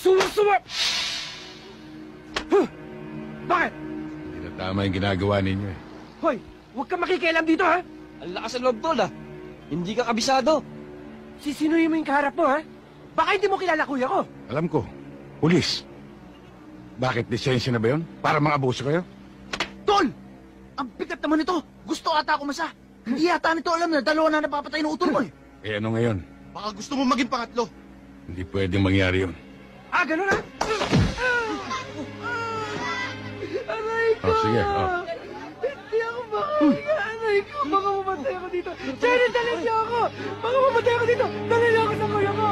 Suwa! Huh! Bakit? Hindi na tama yung ginagawa ninyo eh. Hoy, huwag kang makikialam dito, ha? Ang lakas ng loob, tol, ah. Hindi ka kabisado. Sisinuhin mo yung kaharap mo, ha? Baka hindi mo kilala kuya ko. Alam ko, pulis. Bakit lisensya na ba yun? Para mga abuso kayo? Tol! Ang bigat naman ito. Gusto ata ako masa. Hindi yata nito alam na dalawa na napapatay ng utol mo eh. Eh ano ngayon? Baka gusto mo maging pangatlo. Hindi pwedeng mangyari yun. Ah, ganun, ha? Aray ko! Oh, sige, oh. Hindi ako makahinga, aray ko. Baka mamatay ako dito. Jenny, dali niyo ako! Baka mamatay ako dito. Dali niyo ako sa kuya ko!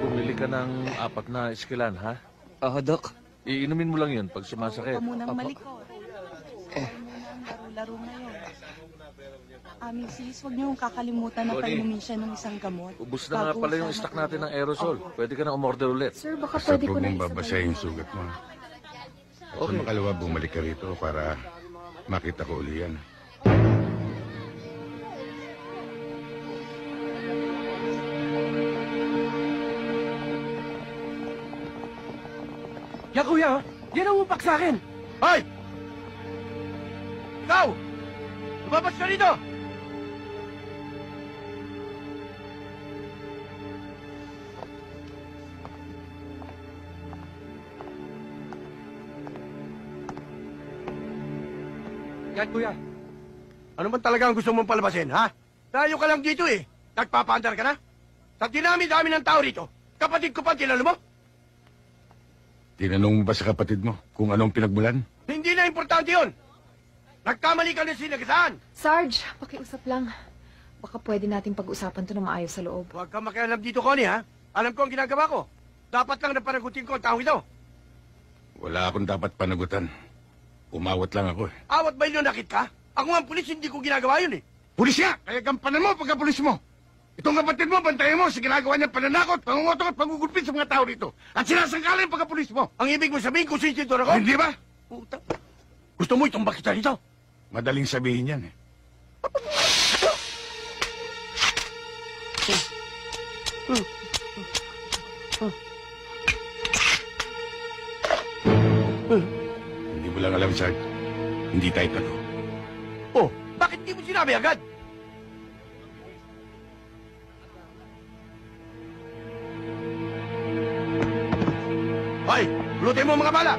Bumili ka ng 4 na iskilan, ha? Oo, Dok. Iinumin mo lang yun pag sumasakit. Huwag munang malikot. Laro-laro ngayon. Mrs., huwag niyo kakalimutan na Tony. painumin siya ng isang gamot. Ubus na nga pala yung stock natin ng aerosol. Pwede ka na umorder ulit. Sir, baka Basta pwede ko huwag na mong babasahin yung sugat mo. Sa makalawa, bumalik ka rito para makita ko uli yan. Yan, kuya, ha? Yan ang upak sa akin. Hoy! Ikaw! Lumabas ka rito! Yan, kuya. Ano man talaga ang gusto mong palabasin, ha? Tayo ka lang dito eh. Nagpapaandar ka na? Sa dinami-dami ng tao rito, kapatid ko pa kilala mo? Tinanong mo ba sa kapatid mo kung anong pinagmulan? Hindi na importante yun. Nagkamali ka na sinagasaan. Sarge, pakiusap lang. Baka pwede nating pag-usapan to na maayos sa loob. Huwag kang makialam dito, Connie, ha? Alam ko ang ginagawa ko. Dapat lang napanagutin ko ang tao ito. Wala akong dapat panagutan. Umawat lang ako eh. Awat ba nakit ka? Ako nga ang pulis, hindi ko ginagawa yun eh. Pulis niya! Kaya gampanan mo pagka-pulis mo! Itong kapatid mo, bantayan mo sa ginagawa niyang pananakot, pangungutong at pangugulpit sa mga tao rito. At sinasangkala yung pagka-pulis mo. Ang ibig mo sabihin kung sinsidor ako? Hindi ba? Puta. Gusto mo itumbak kita dito? Madaling sabihin yan eh. Hindi mo lang alam, Sarge. Hindi tayo talo. Oh, bakit di mo sinabi agad? Hoy, lutin mo mga bala!